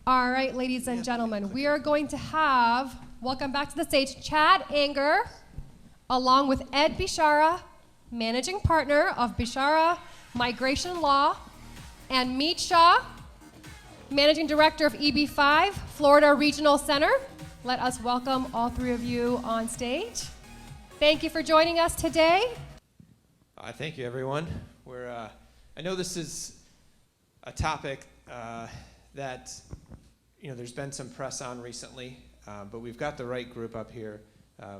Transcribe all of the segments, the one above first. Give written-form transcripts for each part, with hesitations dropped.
All right, ladies and gentlemen, we are going to have, welcome back to the stage, Chad Anger, along with Ed Bishara, managing partner of Bishara Migration Law, and Meet Shaw, managing director of EB5, Florida Regional Center. Let us welcome all three of you on stage. Thank you for joining us today. Thank you, everyone. I know this is a topic that there's been some press on recently, but we've got the right group up here.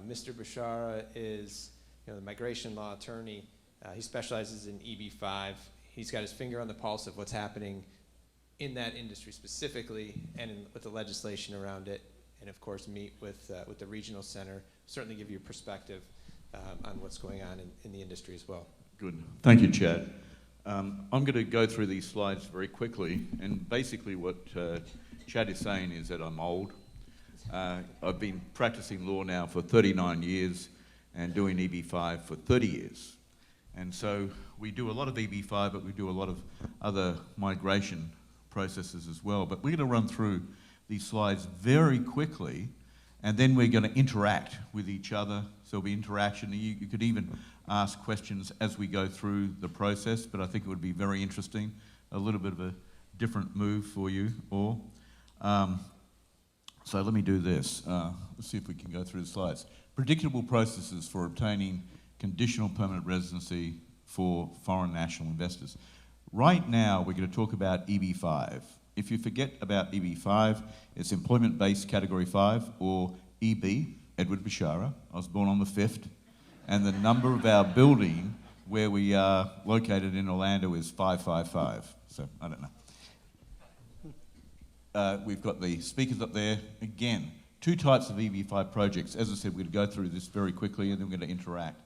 Mr. Bishara is the migration law attorney. He specializes in EB5. He's got his finger on the pulse of what's happening in that industry specifically, and with the legislation around it, and of course meet with the regional center. Certainly give you a perspective on what's going on in the industry as well. Good. Thank you, Chad. I'm going to go through these slides very quickly, and basically what Chad is saying is that I'm old. I've been practicing law now for 39 years and doing EB5 for 30 years. And so we do a lot of EB5, but we do a lot of other migration processes as well. But we're going to run through these slides very quickly, and then we're going to interact with each other. So there'll be interaction. You could even ask questions as we go through the process, but I think it would be very interesting, a little bit of a different move for you all. So let me do this. Let's see if we can go through the slides. Predictable processes for obtaining conditional permanent residency for foreign national investors. Right now, we're going to talk about EB5. If you forget about EB5, it's Employment-Based Category 5, or EB, Edward Bishara. I was born on the 5th. And the number of our building where we are located in Orlando is 555. So, I don't know. We've got the speakers up there. Again, two types of EB5 projects. As I said, we're going to go through this very quickly and then we're going to interact.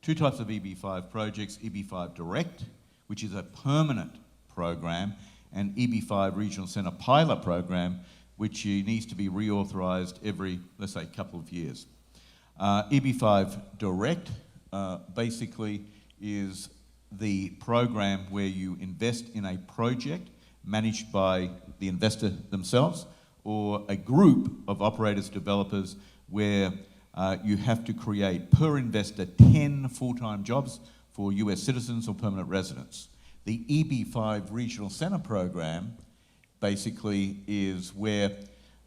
Two types of EB5 projects, EB5 Direct, which is a permanent program, and EB5 Regional Centre Pilot Program, which needs to be reauthorised every, let's say, couple of years. EB5 Direct basically is the program where you invest in a project managed by the investor themselves or a group of operators, developers, where you have to create per investor 10 full-time jobs for US citizens or permanent residents. The EB5 Regional Centre program basically is where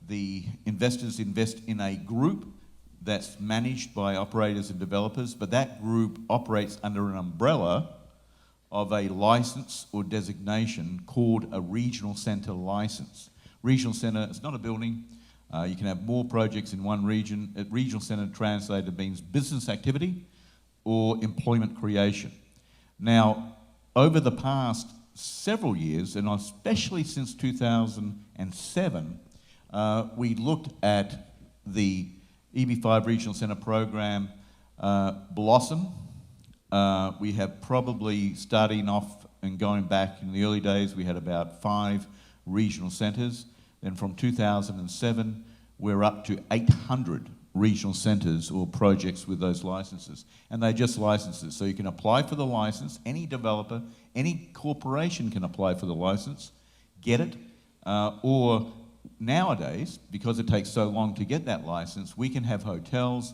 the investors invest in a group that's managed by operators and developers, but that group operates under an umbrella of a license or designation called a regional centre license. Regional centre, it's not a building. You can have more projects in one region. Regional centre translated means business activity or employment creation. Now, over the past several years, and especially since 2007, we looked at the EB5 Regional Centre program blossom. We have probably starting off and going back in the early days, we had about 5 regional centres. Then from 2007, we're up to 800 regional centres or projects with those licenses. And they're just licenses. So you can apply for the license. Any developer, any corporation can apply for the license, get it, or nowadays, because it takes so long to get that license, we can have hotels.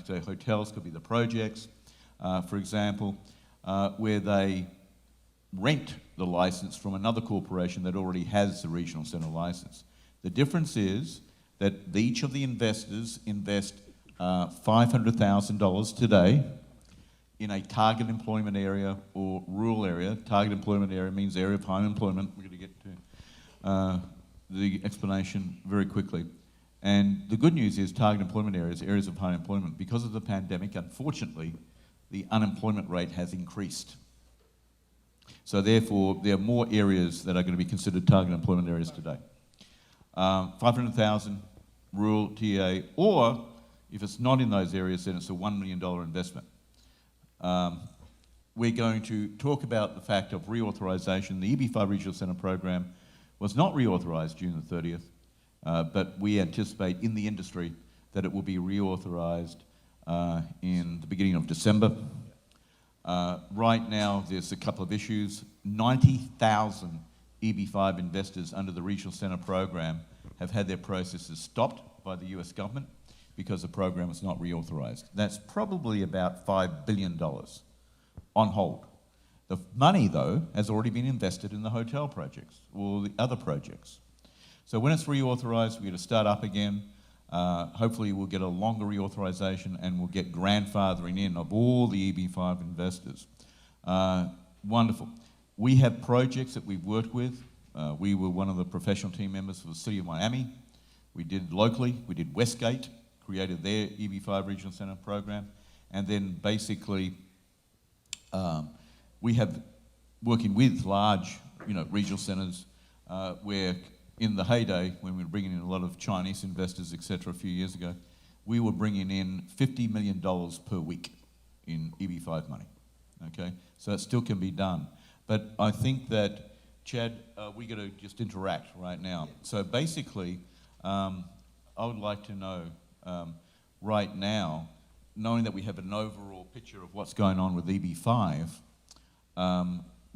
So hotels could be the projects, for example, where they rent the license from another corporation that already has the regional centre license. The difference is that each of the investors invest $500,000 today in a target employment area or rural area. Target employment area means area of high employment. We're going to get to the explanation very quickly. And the good news is target employment areas, areas of high employment. Because of the pandemic, unfortunately, the unemployment rate has increased. So therefore, there are more areas that are going to be considered target employment areas today. 500,000 rural TA, or if it's not in those areas, then it's a $1 million investment. We're going to talk about the fact of reauthorization. The EB5 Regional Centre program was not reauthorized June the 30th, but we anticipate in the industry that it will be reauthorized in the beginning of December. Right now, there's a couple of issues. 90,000 EB5 investors under the Regional Centre program have had their processes stopped by the US government because the program was not reauthorised. That's probably about $5 billion on hold. The money, though, has already been invested in the hotel projects or the other projects. So when it's reauthorised, we're going to start up again. Hopefully we'll get a longer reauthorisation and we'll get grandfathering in of all the EB5 investors. Wonderful. We have projects that we've worked with. We were one of the professional team members for the City of Miami. We did locally, we did Westgate, created their EB5 Regional Centre program. And then basically, we have working with large, regional centres where in the heyday, when we were bringing in a lot of Chinese investors, etc., a few years ago, we were bringing in $50 million per week in EB5 money, okay? So it still can be done. But I think that, Chad, we got to just interact right now. So basically, I would like to know right now, knowing that we have an overall picture of what's going on with EB5,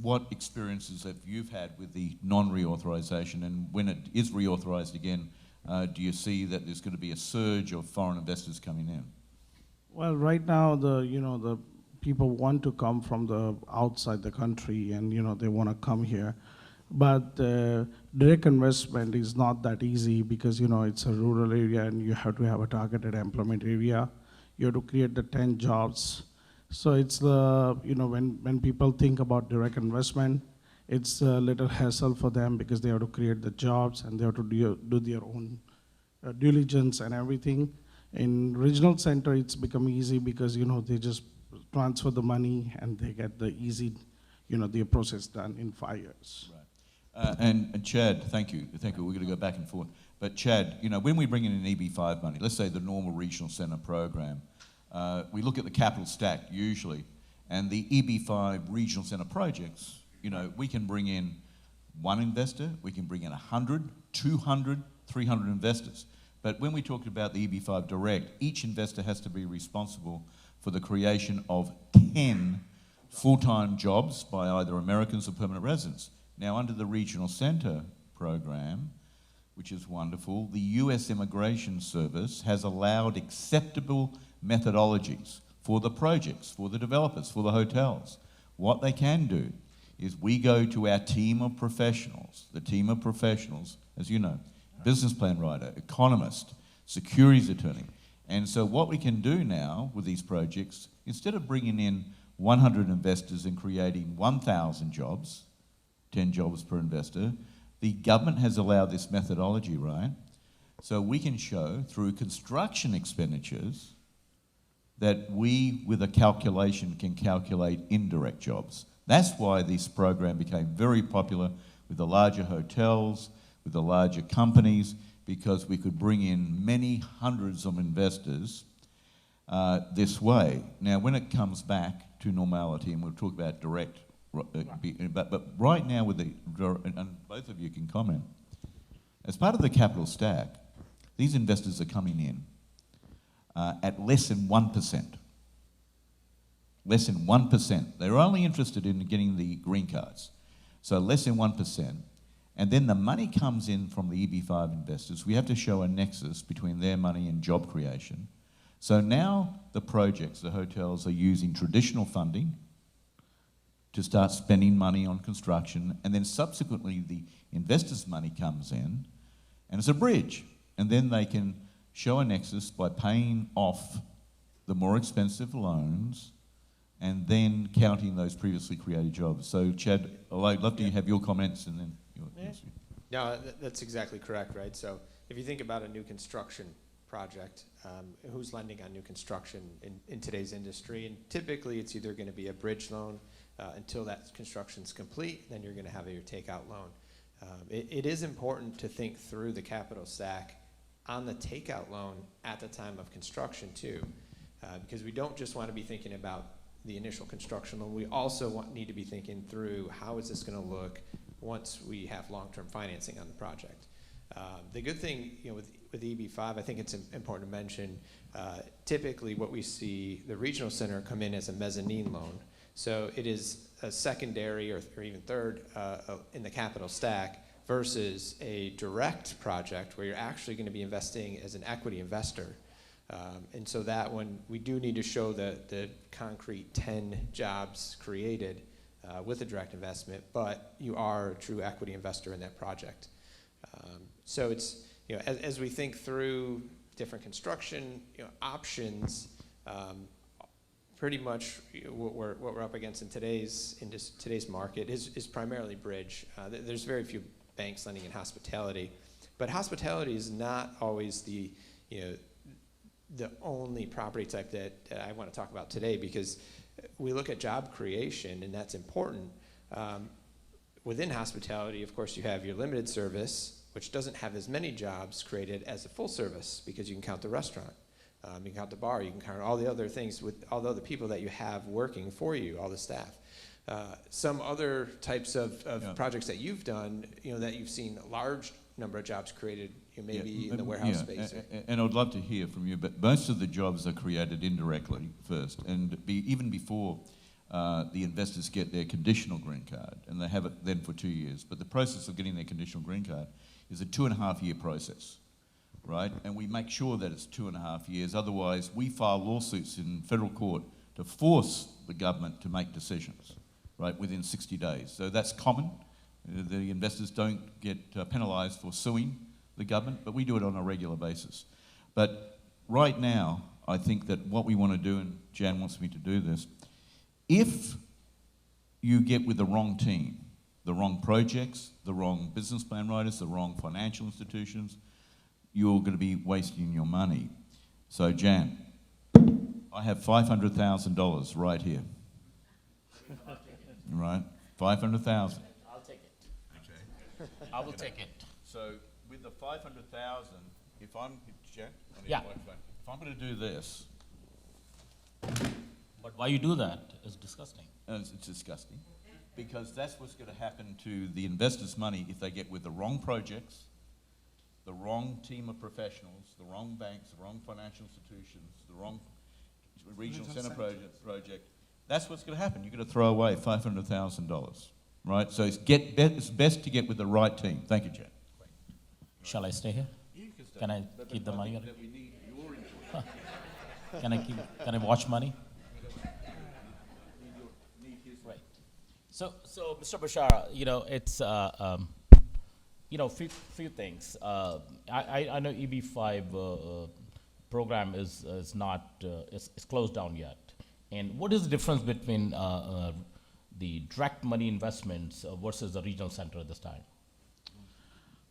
what experiences have you had with the non-reauthorization, and when it is reauthorized again, do you see that there's going to be a surge of foreign investors coming in? Well, right now, the people want to come from the outside the country, and they want to come here, but direct investment is not that easy because it's a rural area, and you have to have a targeted employment area. You have to create the 10 jobs. So it's the, when people think about direct investment, it's a little hassle for them because they have to create the jobs and they have to do their own diligence and everything. In regional center, it's become easy because, they just transfer the money and they get the easy, the process done in 5 years. Right. And Chad, thank you. We're going to go back and forth. But Chad, when we bring in an EB5 money, let's say the normal regional center program, we look at the capital stack usually, and the EB5 regional center projects, we can bring in one investor, we can bring in 100, 200, 300 investors. But when we talk about the EB5 direct, each investor has to be responsible for the creation of 10 full-time jobs by either Americans or permanent residents. Now, under the regional center program, which is wonderful, the US Immigration Service has allowed acceptable methodologies for the projects, for the developers, for the hotels. What they can do is we go to our team of professionals, the team of professionals, as you know, business plan writer, economist, securities attorney. And so what we can do now with these projects, instead of bringing in 100 investors and creating 1,000 jobs, 10 jobs per investor, the government has allowed this methodology, right? So we can show through construction expenditures that we, with a calculation, can calculate indirect jobs. That's why this program became very popular with the larger hotels, with the larger companies, because we could bring in many hundreds of investors this way. Now, when it comes back to normality, and we'll talk about direct, but right now, with and both of you can comment, as part of the capital stack, these investors are coming in at less than 1%. Less than 1%. They're only interested in getting the green cards. So less than 1%. And then the money comes in from the EB5 investors. We have to show a nexus between their money and job creation. So now the projects, the hotels, are using traditional funding to start spending money on construction, and then subsequently the investors' money comes in, and it's a bridge. And then they can show a nexus by paying off the more expensive loans and then counting those previously created jobs. So Chad, I'd love to have your comments and then your answer. No, that's exactly correct, right? So if you think about a new construction project, who's lending on new construction in today's industry? And typically it's either going to be a bridge loan until that construction's complete, then you're going to have your takeout loan. It is important to think through the capital stack on the takeout loan at the time of construction too, because we don't just want to be thinking about the initial construction loan. We also need to be thinking through how is this going to look once we have long-term financing on the project. The good thing, with EB5, I think it's important to mention, typically what we see the regional center come in as a mezzanine loan. So it is a secondary or even third in the capital stack versus a direct project where you're actually going to be investing as an equity investor. And so that one, we do need to show the concrete 10 jobs created with a direct investment, but you are a true equity investor in that project. So it's, as we think through different construction options, pretty much what we're up against in today's market is primarily bridge. There's very few banks lending in hospitality, but hospitality is not always the only property type that I want to talk about today, because we look at job creation, and that's important. Within hospitality, of course, you have your limited service, which doesn't have as many jobs created as a full service, because you can count the restaurant, you can count the bar, you can count all the other things with all the other people that you have working for you, all the staff. Some other types of projects that you've done, that you've seen a large number of jobs created, maybe in the warehouse space. And I'd love to hear from you, but most of the jobs are created indirectly first, and even before the investors get their conditional green card, and they have it then for 2 years. But the process of getting their conditional green card is a 2.5-year process, right? And we make sure that it's 2.5 years. Otherwise, we file lawsuits in federal court to force the government to make decisions, right, within 60 days. So that's common. The investors don't get penalised for suing the government, but we do it on a regular basis. But right now, I think that what we want to do, and Jan wants me to do this, if you get with the wrong team, the wrong projects, the wrong business plan writers, the wrong financial institutions, you're going to be wasting your money. So Jan, I have $500,000 right here. Right? 500,000. I'll take it. Okay. I will take it. So with the 500,000, if I'm Jan, Yeah. if I'm going to do this, But why you do that is disgusting. it's disgusting, because that's what's going to happen to the investors' money if they get with the wrong projects, the wrong team of professionals, the wrong banks, the wrong financial institutions, the wrong regional center project. That's what's going to happen. You're going to throw away $500,000, right? So it's best to get with the right team. Thank you, Jan. Shall I stay here? Can I keep the money? Can I watch money? Right. So Mr. Bashara, it's few things. I know EB5 program is not is closed down yet. And what is the difference between the direct money investments versus the regional center at this time?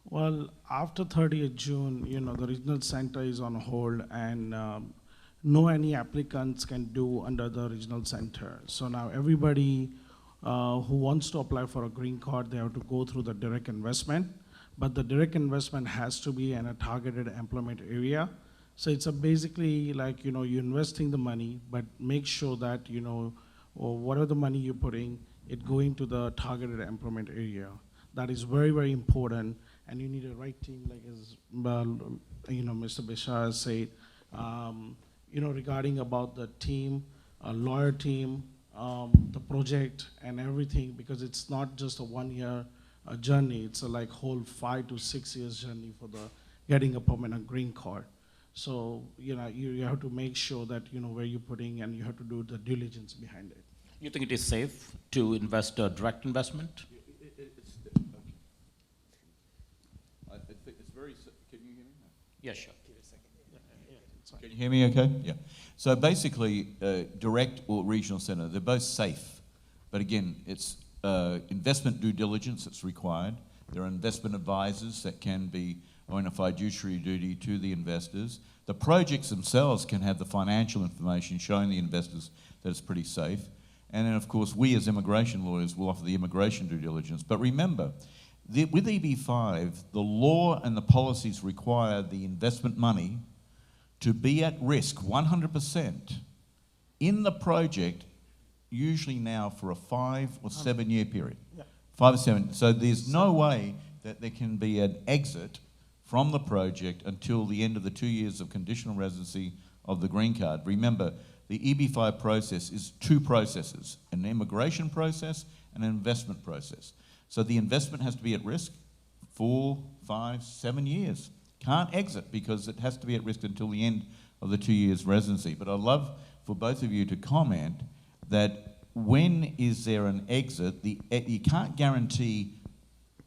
Well, after 30th June, the regional center is on hold, and no any applicants can do under the regional center. So now everybody who wants to apply for a green card, they have to go through the direct investment, but the direct investment has to be in a targeted employment area. So it's basically like, you're investing the money, but make sure that, or whatever the money you're putting, it going to the targeted employment area. That is very, very important, and you need a right team, like as Mr. Bashar said, regarding about the team, a lawyer team, the project and everything, because it's not just a 1 year journey, it's a whole 5 to 6 years journey for the getting a permanent green card. So, you have to make sure that where you're putting, and you have to do the diligence behind it. You think it is safe to invest a direct investment? It's very. Can you hear me? Yeah, sure. Can you hear me okay? Yeah. So basically, direct or regional center, they're both safe. But again, it's investment due diligence that's required. There are investment advisors that can be owing a fiduciary duty to the investors. The projects themselves can have the financial information showing the investors that it's pretty safe. And then, of course, we as immigration lawyers will offer the immigration due diligence. But remember, with EB5, the law and the policies require the investment money to be at risk 100% in the project, usually now for a 5 or 7 year period. Yeah. 5 or 7. So there's no way that there can be an exit from the project until the end of the 2 years of conditional residency of the green card. Remember, the EB5 process is two processes, an immigration process and an investment process. So the investment has to be at risk 4, 5, 7 years. Can't exit because it has to be at risk until the end of the 2 years residency. But I'd love for both of you to comment that when is there an exit, you can't guarantee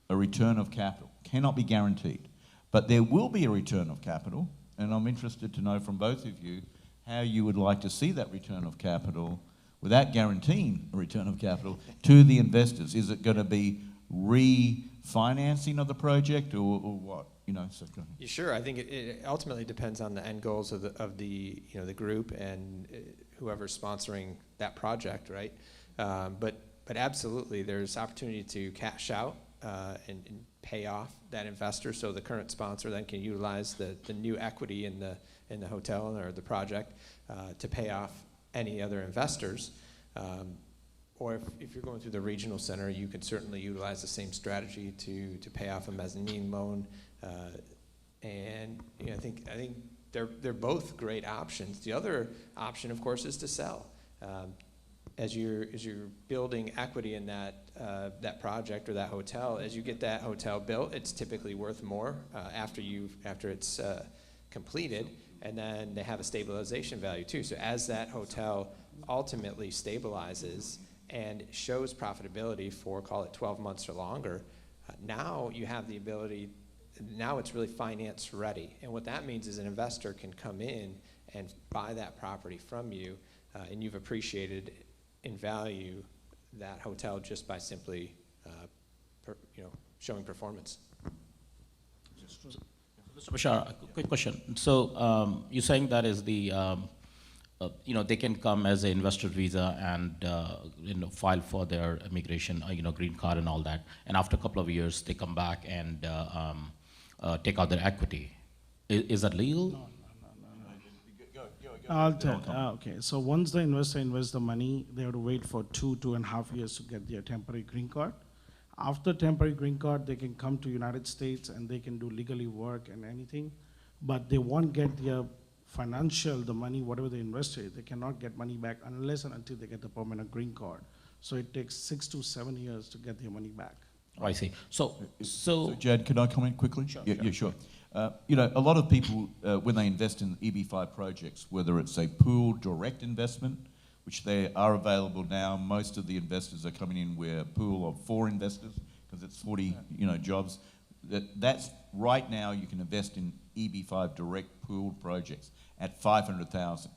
a return of capital, cannot be guaranteed. But there will be a return of capital, and I'm interested to know from both of you how you would like to see that return of capital without guaranteeing a return of capital to the investors. Is it going to be refinancing of the project or what? You know, so go ahead. Yeah, sure. I think it ultimately depends on the end goals of the the group and whoever's sponsoring that project, right? But absolutely, there's opportunity to cash out and pay off that investor, so the current sponsor then can utilize the new equity in the hotel or the project to pay off any other investors. Or if you're going through the regional center, you can certainly utilize the same strategy to pay off a mezzanine loan. And I think they're both great options. The other option, of course, is to sell. As you're building equity in that project or that hotel, as you get that hotel built, it's typically worth more after it's completed, and then they have a stabilization value too. So as that hotel ultimately stabilizes and shows profitability for, call it 12 months or longer, now you have the ability. Now it's really finance ready, and what that means is an investor can come in and buy that property from you, and you've appreciated in value that hotel just by simply showing performance. Mr. Bashar, a quick question. So you're saying that is the they can come as an investor visa and file for their immigration, green card and all that, and after a couple of years they come back and take out their equity. Is that legal? No. I'll tell. Okay, so once the investor invests the money, they have to wait for 2.5 years to get their temporary green card. After temporary green card, they can come to United States and they can do legally work and anything, but they won't get their the money, whatever they invested, they cannot get money back unless and until they get the permanent green card. So it takes 6 to 7 years to get their money back. Oh, I see. So Jad, can I comment quickly? Sure, Yeah, sure. A lot of people, when they invest in EB5 projects, whether it's a pooled direct investment, which they are available now, most of the investors are coming in with a pool of 4 investors, because it's 40 jobs. That's right now you can invest in EB5 direct pooled projects at 500,000.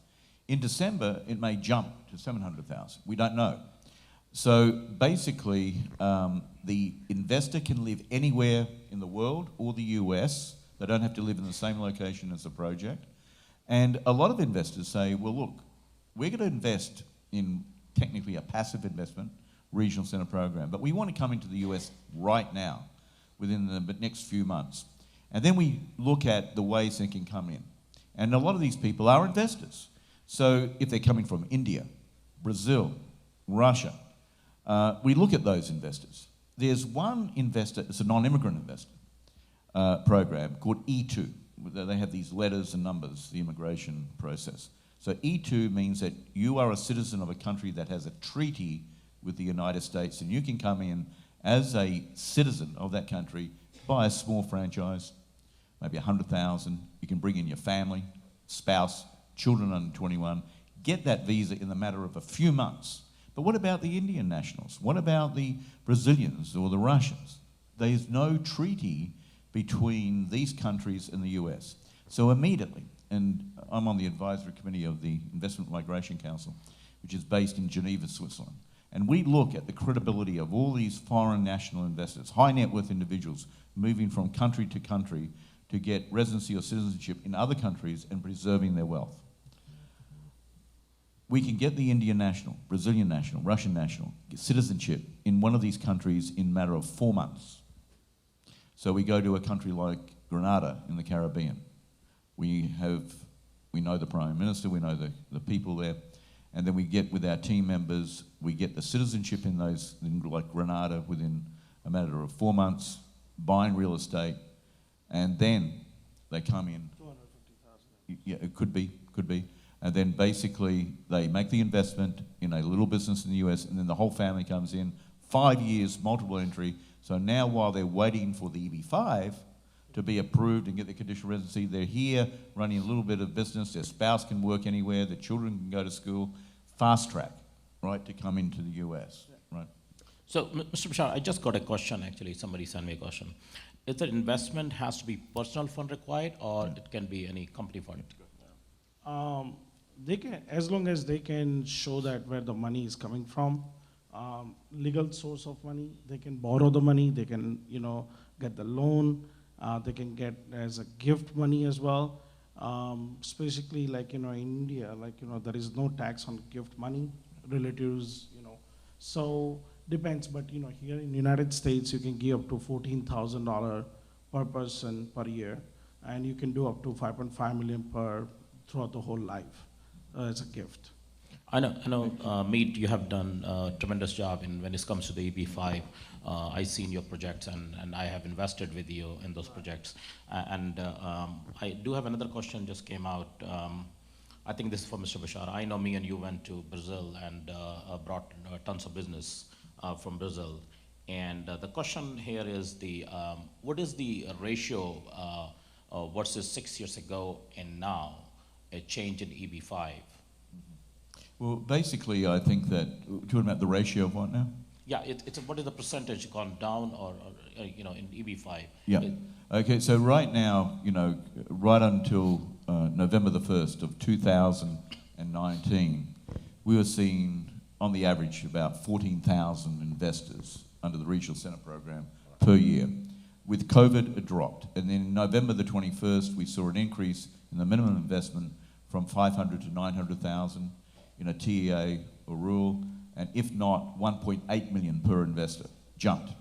In December, it may jump to 700,000. We don't know. So basically, the investor can live anywhere in the world or the US. They don't have to live in the same location as the project. And a lot of investors say, well, look, we're going to invest in technically a passive investment, regional center program, but we want to come into the US right now, within the next few months. And then we look at the ways they can come in. And a lot of these people are investors. So if they're coming from India, Brazil, Russia, we look at those investors. There's one investor, it's a non-immigrant investor program called E2. They have these letters and numbers, the immigration process. So E2 means that you are a citizen of a country that has a treaty with the United States, and you can come in as a citizen of that country, buy a small franchise, maybe 100,000. You can bring in your family, spouse, children under 21, get that visa in the matter of a few months. But what about the Indian nationals? What about the Brazilians or the Russians? There's no treaty between these countries and the US. So immediately, and I'm on the advisory committee of the Investment Migration Council, which is based in Geneva, Switzerland. And we look at the credibility of all these foreign national investors, high net worth individuals moving from country to country to get residency or citizenship in other countries and preserving their wealth. We can get the Indian national, Brazilian national, Russian national, get citizenship in one of these countries in a matter of 4 months. So we go to a country like Grenada in the Caribbean. We know the Prime Minister, we know the people there, and then we get with our team members, we get the citizenship in those, like Grenada, within a matter of 4 months, buying real estate, and then they come in. 250,000. Yeah, it could be. And then basically they make the investment in a little business in the US, and then the whole family comes in, 5 years, multiple entry. So now while they're waiting for the EB-5 to be approved and get the conditional residency, they're here running a little bit of business, their spouse can work anywhere, their children can go to school, fast track, right, to come into the US, right? So, Mr. Bashar, I just got a question actually. Somebody sent me a question. Is the investment has to be personal fund required, or it can be any company fund? They can, as long as they can show that where the money is coming from, legal source of money, they can borrow the money, they can, get the loan, they can get as a gift money as well. Specifically, like, in India, like, there is no tax on gift money, relatives, So, depends, but, here in the United States, you can give up to $14,000 per person per year, and you can do up to 5.5 million throughout the whole life as a gift. I know, Meet, you have done a tremendous job when it comes to the EB-5. I've seen your projects, and I have invested with you in those projects. I do have another question just came out. I think this is for Mr. Bashar. I know me and you went to Brazil and brought tons of business from Brazil. And the question here is what is the ratio versus 6 years ago and now, a change in EB-5? Well, basically, I think that, talking about the ratio of what now? Yeah, it's what is the percentage gone down or in EB-5? Yeah. Okay, so right now, right until November the 1st of 2019, we were seeing, on the average, about 14,000 investors under the Regional Centre Program per year. With COVID, it dropped. And then November the 21st, we saw an increase in the minimum investment from 500 to 900,000 in a TEA or rural, and if not, 1.8 million per investor, jumped.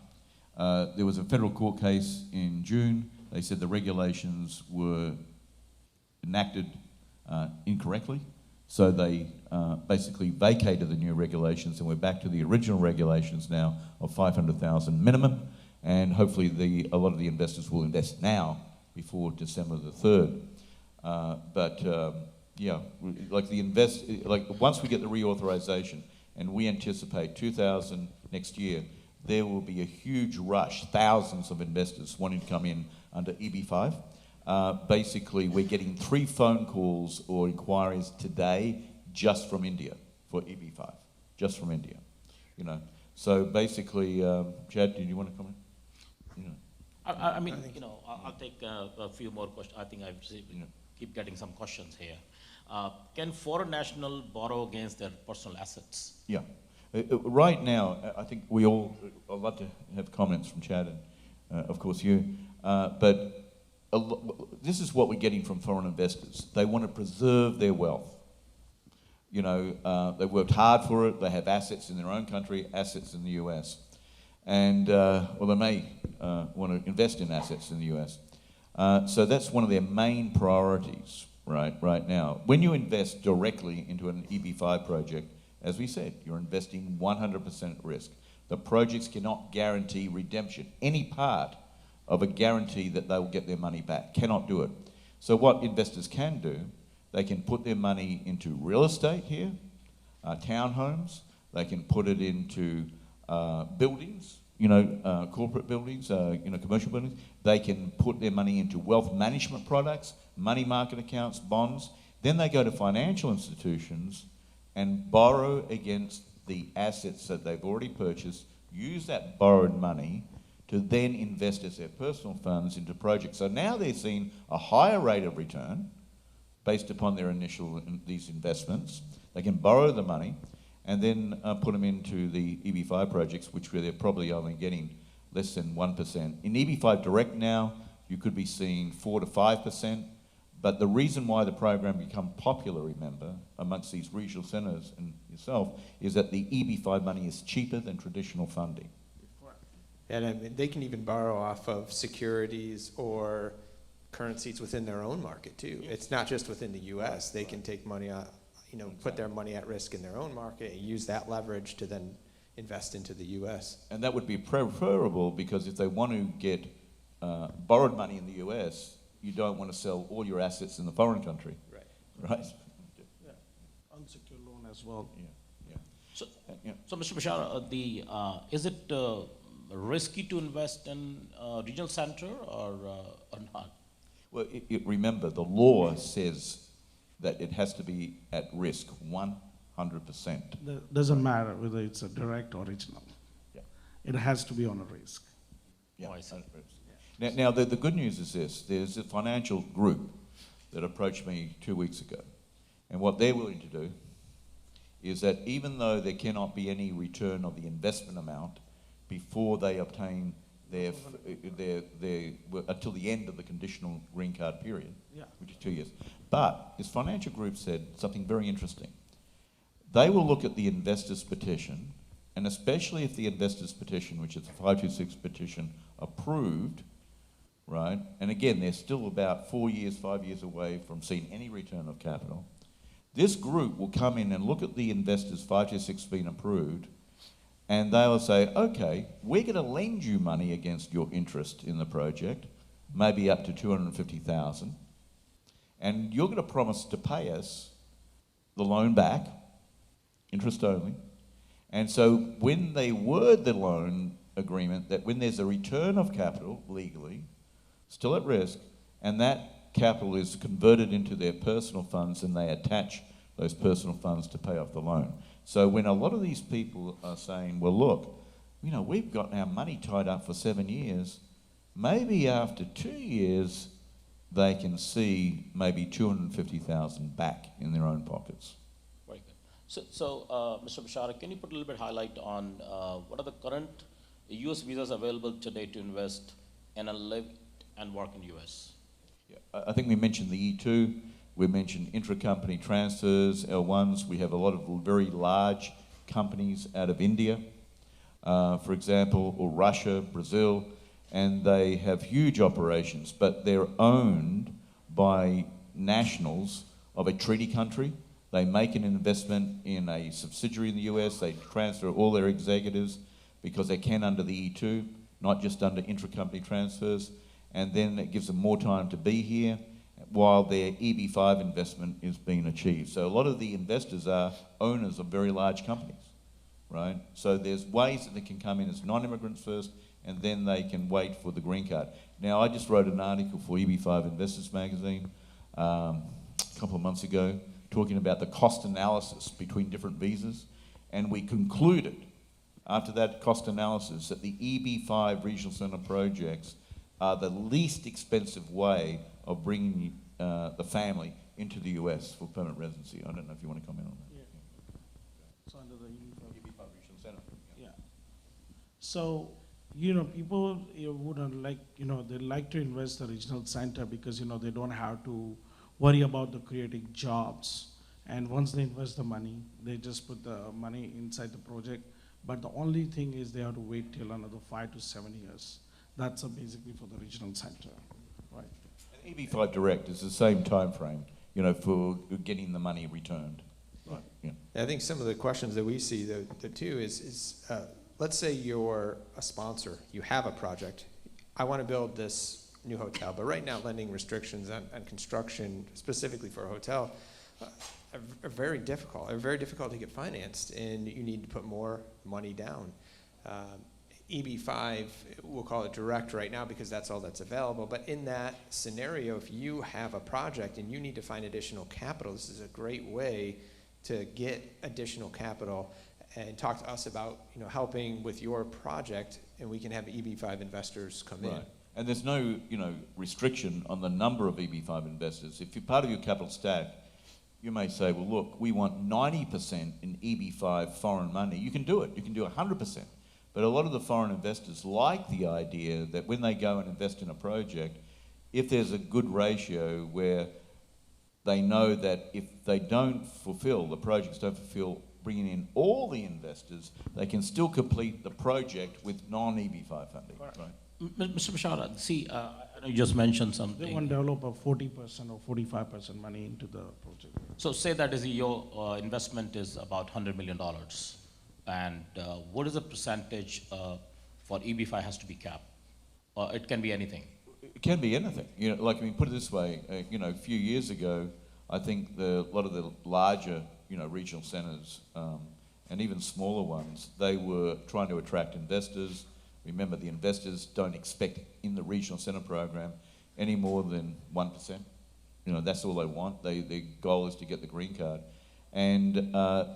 There was a federal court case in June. They said the regulations were enacted incorrectly, so they basically vacated the new regulations, and we're back to the original regulations now of 500,000 minimum, and hopefully a lot of the investors will invest now before December the 3rd. Yeah, once we get the reauthorization, and we anticipate next year, there will be a huge rush, thousands of investors wanting to come in under EB-5. Basically, we're getting 3 phone calls or inquiries today just from India for EB-5, just from India. So basically, Chad, did you want to comment? I mean, I'll take a few more questions. I think keep getting some questions here. Can foreign national borrow against their personal assets? Yeah. Right now, I think I'd love to have comments from Chad and, of course, you. But this is what we're getting from foreign investors. They want to preserve their wealth. They've worked hard for it. They have assets in their own country, assets in the US. And, they may want to invest in assets in the US. So that's one of their main priorities right now. When you invest directly into an EB-5 project, as we said, you're investing 100% risk. The projects cannot guarantee redemption. Any part of a guarantee that they will get their money back cannot do it. So what investors can do, they can put their money into real estate here, townhomes. They can put it into buildings, corporate buildings, commercial buildings. They can put their money into wealth management products, money market accounts, bonds. Then they go to financial institutions and borrow against the assets that they've already purchased, use that borrowed money to then invest as their personal funds into projects. So now they're seeing a higher rate of return based upon their these investments. They can borrow the money and then put them into the EB-5 projects, which they're probably only getting less than 1%. In EB-5 Direct now, you could be seeing 4 to 5%, but the reason why the program become popular, remember, amongst these regional centres and yourself, is that the EB-5 money is cheaper than traditional funding. And they can even borrow off of securities or currencies within their own market too. It's not just within the US. They can take money out, put their money at risk in their own market and use that leverage to then invest into the US. And that would be preferable, because if they want to get borrowed money in the US, you don't want to sell all your assets in the foreign country. Right? unsecured loan as well. Yeah, yeah. So, Yeah. so Mr. Bashar, is it risky to invest in regional center or not? Well, remember, the law says that it has to be at risk 100%. Doesn't matter whether it's a direct or regional. Yeah. It has to be on a risk. Yeah. Oh, I see. Now the good news is this. There's a financial group that approached me 2 weeks ago. And what they're willing to do is that even though there cannot be any return of the investment amount before they obtain their until the end of the conditional green card period, Yeah. which is 2 years. But this financial group said something very interesting. They will look at the investor's petition, and especially if the investor's petition, which is the 526 petition, approved, right? And again, they're still about 4 years, 5 years away from seeing any return of capital. This group will come in and look at the investor's 526 being approved, and they will say, okay, we're going to lend you money against your interest in the project, maybe up to 250,000, and you're going to promise to pay us the loan back, interest only. And so when they word the loan agreement, that when there's a return of capital legally, still at risk, and that capital is converted into their personal funds and they attach those personal funds to pay off the loan. So when a lot of these people are saying, well, look, you know, we've got our money tied up for 7 years, maybe after 2 years they can see maybe 250,000 back in their own pockets. Very good. So Mr. Bashar, can you put a little bit highlight on what are the current U.S. visas available today to invest and live and work in U.S.? Yeah, I think we mentioned the E2, we mentioned intra-company transfers, L1s. We have a lot of very large companies out of India, for example, or Russia, Brazil, and they have huge operations, but they're owned by nationals of a treaty country. They make an investment in a subsidiary in the US, they transfer all their executives because they can under the E2, not just under intra-company transfers, and then it gives them more time to be here while their EB5 investment is being achieved. So a lot of the investors are owners of very large companies, right? So there's ways that they can come in as non-immigrants first, and then they can wait for the green card. Now, I just wrote an article for EB5 Investors magazine a couple of months ago, talking about the cost analysis between different visas, and we concluded after that cost analysis that the EB5 regional centre projects are the least expensive way of bringing the family into the US for permanent residency. I don't know if you want to comment on that. Yeah. It's under the EB5 regional centre. Yeah. So, you know, people wouldn't like, you know, they like to invest the regional center because, you know, they don't have to worry about the creating jobs. And once they invest the money, they just put the money inside the project. But the only thing is they have to wait till another 5 to 7 years. That's basically for the regional center, right? And EB5 Direct is the same time frame, you know, for getting the money returned. Right. Yeah. I think some of the questions that we see the too is let's say you're a sponsor, you have a project, I want to build this new hotel, but right now lending restrictions on construction, specifically for a hotel, are very difficult. They're very difficult to get financed, and you need to put more money down. EB5, we'll call it direct right now because that's all that's available, but in that scenario, if you have a project and you need to find additional capital, this is a great way to get additional capital and talk to us about, you know, helping with your project, and we can have EB5 investors come in. And there's no, you know, restriction on the number of EB5 investors. If you're part of your capital stack, you may say, well, look, we want 90% in EB5 foreign money. You can do it. You can do 100%. But a lot of the foreign investors like the idea that when they go and invest in a project, if there's a good ratio where they know that if they don't fulfill, the projects don't fulfill bringing in all the investors, they can still complete the project with non-EB5 funding. Right. Mr. Bashar, see, I know you just mentioned something. They want to develop a 40% or 45% money into the project. So say that is your investment is about $100 million. And what is the percentage for EB5 has to be capped? It can be anything. It can be anything. You know, like, I mean, put it this way, you know, a few years ago, I think a lot of the larger, regional centres and even smaller ones, they were trying to attract investors. Remember, the investors don't expect in the regional centre program any more than 1%. That's all they want. Their goal is to get the green card. And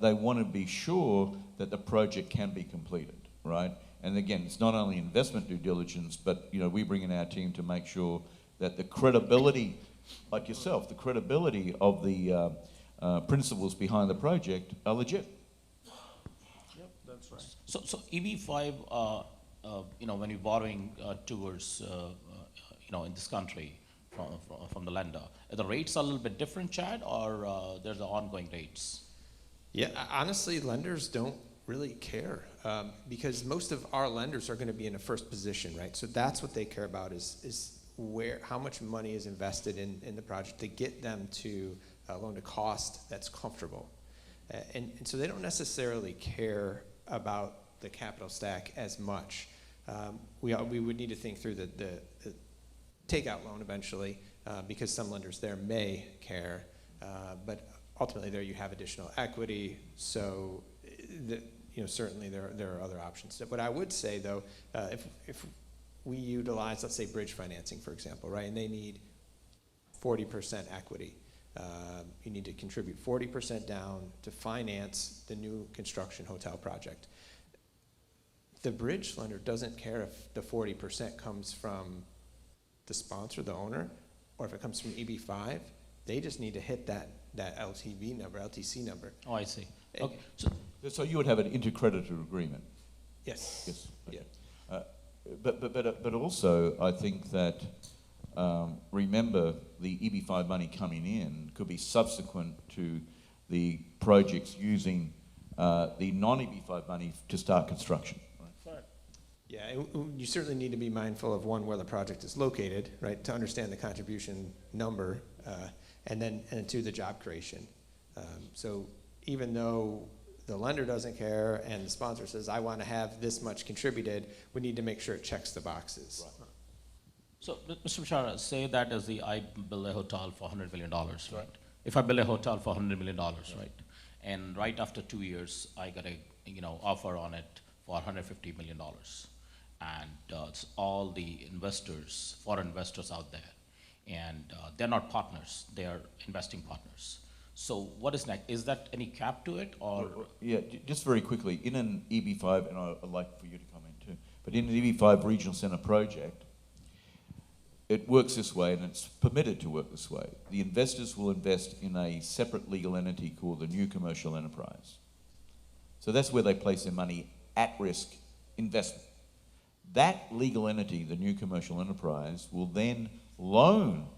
they want to be sure that the project can be completed, right? And again, it's not only investment due diligence, but we bring in our team to make sure that the credibility, like yourself, the credibility of the principles behind the project are legit. Yep, that's right. So EB5, when you're borrowing towards, in this country from the lender, are the rates a little bit different, Chad, or there's the ongoing rates? Yeah, honestly, lenders don't really care because most of our lenders are going to be in a first position, right? So that's what they care about is how much money is invested in the project to get them to a loan to cost that's comfortable. And so they don't necessarily care about the capital stack as much. We would need to think through the takeout loan eventually because some lenders there may care, but ultimately there you have additional equity, so certainly there are other options. But I would say though, if we utilize, let's say, bridge financing, for example, right, and they need 40% equity, you need to contribute 40% down to finance the new construction hotel project. The bridge lender doesn't care if the 40% comes from the sponsor, the owner, or if it comes from EB5. They just need to hit that LTV number, LTC number. Oh, I see. And- Okay. So you would have an intercreditor agreement. Yes. Yes. Okay. Yeah. But also, I think that remember the EB5 money coming in could be subsequent to the projects using the non-EB5 money to start construction. Right? Yeah, you certainly need to be mindful of where the project is located, right, to understand the contribution number, and two, the job creation. So even though the lender doesn't care and the sponsor says, I want to have this much contributed, we need to make sure it checks the boxes. Right. So, Mr. Bishara, say that as I build a hotel for $100 million, right? If I build a hotel for $100 million, right? And right after 2 years, I got a offer on it for $150 million. And it's all the investors, foreign investors out there. And they're not partners, they are investing partners. So what is next? Is that any cap to it, or? Yeah, just very quickly, in an EB5, and I'd like for you to comment too, but in an EB5 regional centre project, it works this way, and it's permitted to work this way. The investors will invest in a separate legal entity called the new commercial enterprise. So that's where they place their money at risk investment. That legal entity, the new commercial enterprise, will then loan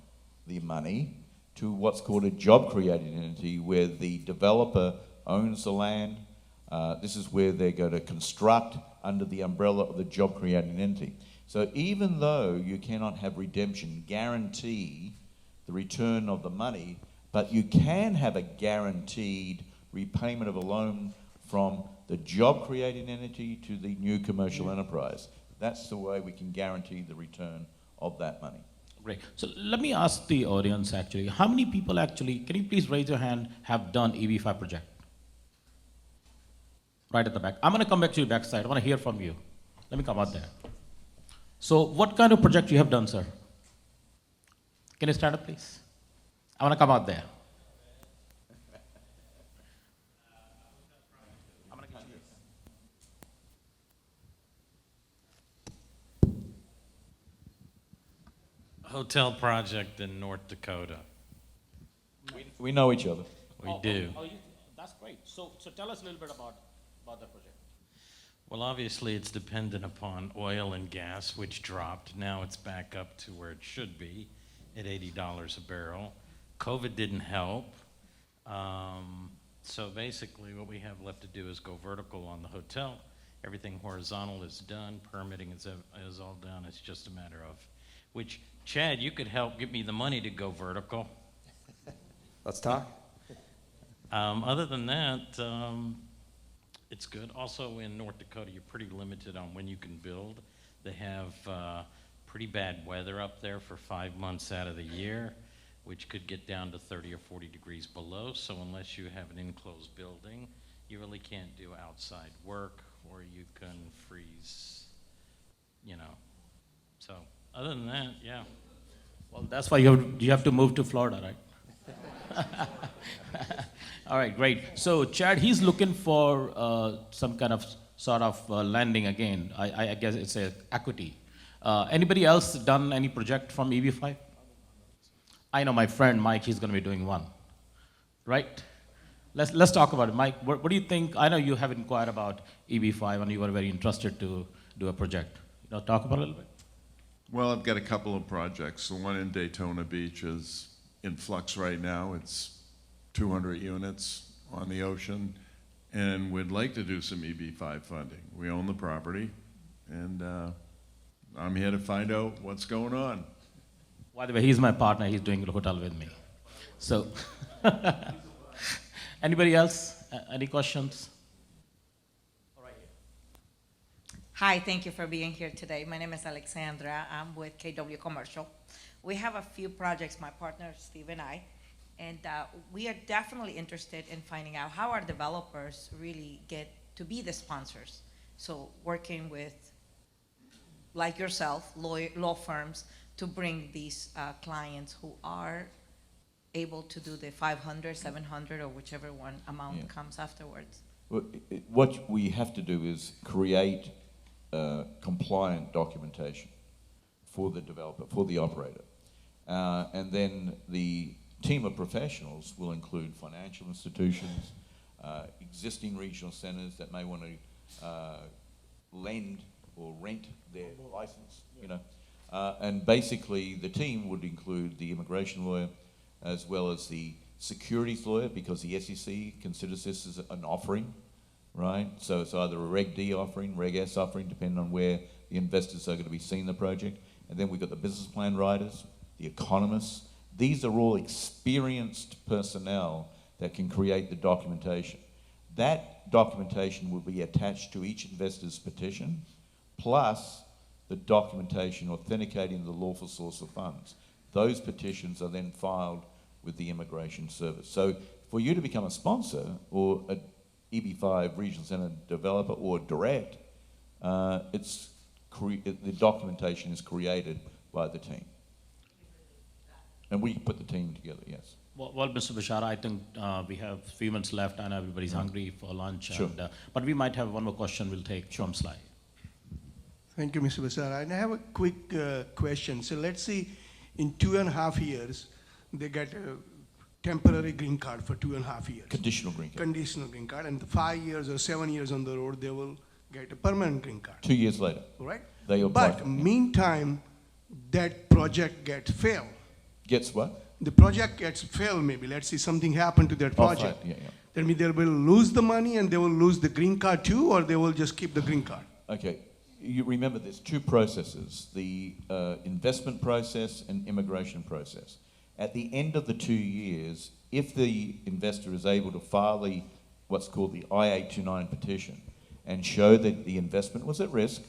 the money to what's called a job creating entity, where the developer owns the land. This is where they're going to construct under the umbrella of the job creating entity. So even though you cannot have redemption guarantee the return of the money, but you can have a guaranteed repayment of a loan from the job creating entity to the new commercial enterprise. That's the way we can guarantee the return of that money. Great. So let me ask the audience actually, how many people actually, can you please raise your hand, have done EB5 project? Right at the back. I'm going to come back to your backside. I want to hear from you. Let me come out there. So what kind of project you have done, sir? Can you stand up, please? I want to come out there. I'm going to get you. Hotel project in North Dakota. We know each other. We do. That's great. So tell us a little bit about that project. Well, obviously, it's dependent upon oil and gas, which dropped. Now it's back up to where it should be, at $80 a barrel. COVID didn't help. So basically, what we have left to do is go vertical on the hotel. Everything horizontal is done. Permitting is all done. It's just a matter of which, Chad, you could help get me the money to go vertical. Let's talk. Other than that, it's good. Also in North Dakota, you're pretty limited on when you can build. They have pretty bad weather up there for 5 months out of the year. which could get down to 30 or 40 degrees below. So unless you have an enclosed building, you really can't do outside work, or you can freeze, you know. So other than that, yeah. Well, that's why you have to move to Florida, right? All right, great. So Chad, he's looking for some kind of sort of lending again. I guess it's a equity. Anybody else done any project from EB5? I know my friend Mike, he's going to be doing one, right? Let's talk about it. Mike, what do you think? I know you have inquired about EB5 and you were very interested to do a project. Talk about it a little bit. Well, I've got a couple of projects. The one in Daytona Beach is in flux right now. It's 200 units on the ocean, and we'd like to do some EB5 funding. We own the property, and I'm here to find out what's going on. By the way, he's my partner. He's doing the hotel with me. So, anybody else? Any questions? Hi, thank you for being here today. My name is Alexandra. I'm with KW Commercial. We have a few projects, my partner Steve and I, and we are definitely interested in finding out how our developers really get to be the sponsors. So working with, like yourself, law firms to bring these clients who are able to do the 500, 700, or whichever one amount comes afterwards. Well, what we have to do is create compliant documentation for the developer, for the operator. And then the team of professionals will include financial institutions, existing regional centers that may want to lend or rent their license, and basically the team would include the immigration lawyer as well as the securities lawyer, because the SEC considers this as an offering, right? So it's either a Reg D offering, Reg S offering, depending on where the investors are going to be seeing the project. And then we've got the business plan writers, the economists. These are all experienced personnel that can create the documentation. That documentation will be attached to each investor's petition, plus the documentation authenticating the lawful source of funds. Those petitions are then filed with the Immigration Service. So for you to become a sponsor or a EB5 Regional Center developer or direct, the documentation is created by the team. And we put the team together, yes. Well, Mr. Bashara, I think we have 3 minutes left and everybody's hungry for lunch. Sure. And, but we might have one more question we'll take from slide. Thank you, Mr. Bashara. And I have a quick question. So let's say in 2.5 years, they get a temporary green card for 2.5 years. Conditional green card. Conditional green card. And 5 years or 7 years on the road, they will get a permanent green card. 2 years later. Right? They apply. But meantime, that project gets failed. Gets what? The project gets failed maybe. Let's say something happened to that project. Yeah. That means they will lose the money and they will lose the green card too, or they will just keep the green card. Okay. You remember there's two processes, the investment process and immigration process. At the end of the 2 years, if the investor is able to file what's called the I-829 petition and show that the investment was at risk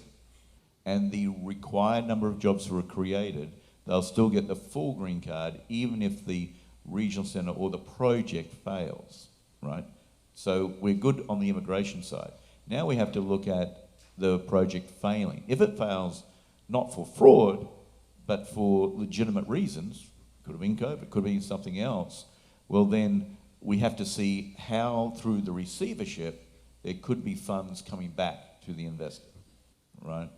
and the required number of jobs were created, they'll still get the full green card even if the regional center or the project fails, right? So we're good on the immigration side. Now we have to look at the project failing. If it fails not for fraud, but for legitimate reasons, could have been COVID, could have been something else, well then we have to see how through the receivership there could be funds coming back to the investor, right?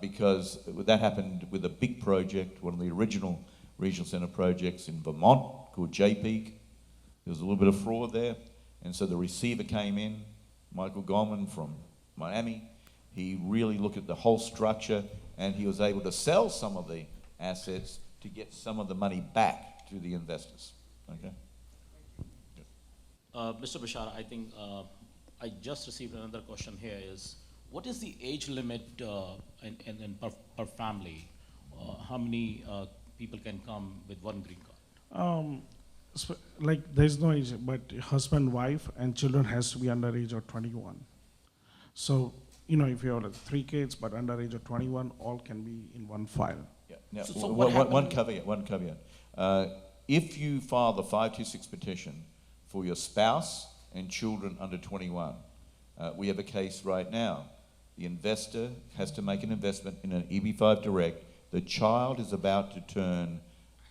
Because that happened with a big project, one of the original regional center projects in Vermont called JPEAK. There was a little bit of fraud there, and so the receiver came in, Michael Goldman from Miami. He really looked at the whole structure, and he was able to sell some of the assets to get some of the money back to the investors. Okay. Mr. Bashara, I think I just received another question here is, what is the age limit per family? How many people can come with one green card? Like there's no age, but husband, wife, and children has to be under age of 21. So, if you have 3 kids but under age of 21, all can be in one file. Yeah. Now, So one caveat. if you file the 526 petition for your spouse and children under 21, we have a case right now. The investor has to make an investment in an EB5 Direct. The child is about to turn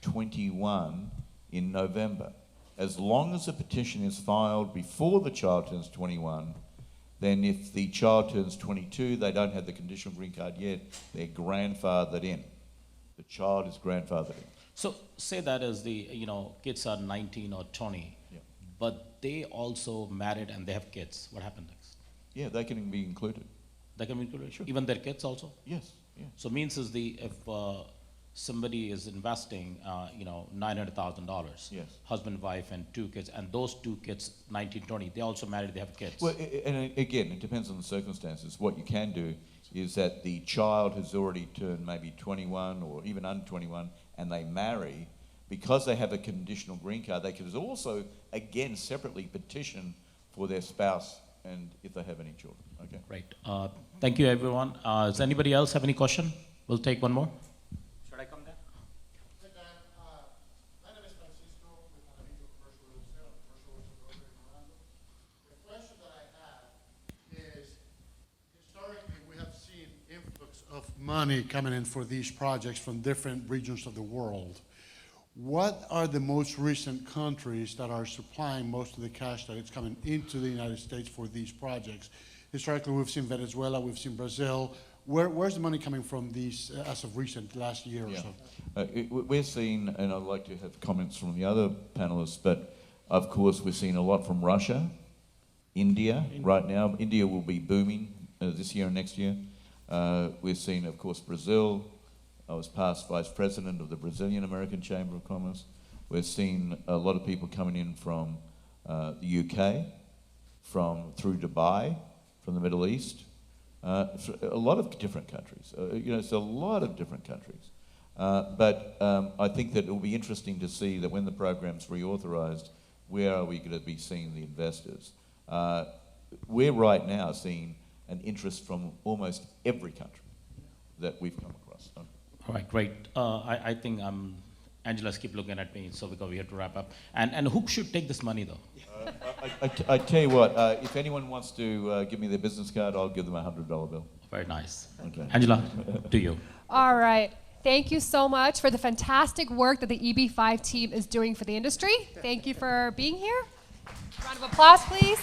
21 in November. As long as the petition is filed before the child turns 21, then if the child turns 22, they don't have the conditional green card yet, they're grandfathered in. The child is grandfathered in. So say that as the, kids are 19 or 20, Yeah. but they also married and they have kids. What happens next? Yeah, they can be included. They can be included? Sure. Even their kids also? Yes, yeah. So means is if somebody is investing, $900,000. Yes. Husband, wife, and 2 kids, and those 2 kids, 19, 20, they also married, they have kids. Well, and again, it depends on the circumstances. What you can do is that the child has already turned maybe 21 or even under 21, and they marry, because they have a conditional green card, they can also, again, separately petition for their spouse and if they have any children. Okay. Right. Thank you, everyone. Does anybody else have any question? We'll take one more. Should I come there? My name is Francisco with Anabito Commercial Real Estate. I'm a commercial real estate broker in Orlando. The question that I have is, historically, we have seen influx of money coming in for these projects from different regions of the world. What are the most recent countries that are supplying most of the cash that is coming into the United States for these projects? Historically, we've seen Venezuela, we've seen Brazil. Where's the money coming from these as of recent, last year or so? We're seeing, and I'd like to have comments from the other panelists, but of course we're seeing a lot from Russia, India right now. India will be booming this year and next year. We're seeing, of course, Brazil. I was past vice president of the Brazilian American Chamber of Commerce. We're seeing a lot of people coming in from the UK, through Dubai, from the Middle East, a lot of different countries. It's a lot of different countries. But I think that it will be interesting to see that when the program's reauthorized, where are we going to be seeing the investors? We're right now seeing an interest from almost every country that we've come across. All right, great. I think Angela's keep looking at me, so because we have to wrap up. And who should take this money, though? I tell you what, if anyone wants to give me their business card, I'll give them a $100 bill. Very nice. Okay. Angela, to you. All right. Thank you so much for the fantastic work that the EB5 team is doing for the industry. Thank you for being here. Round of applause, please.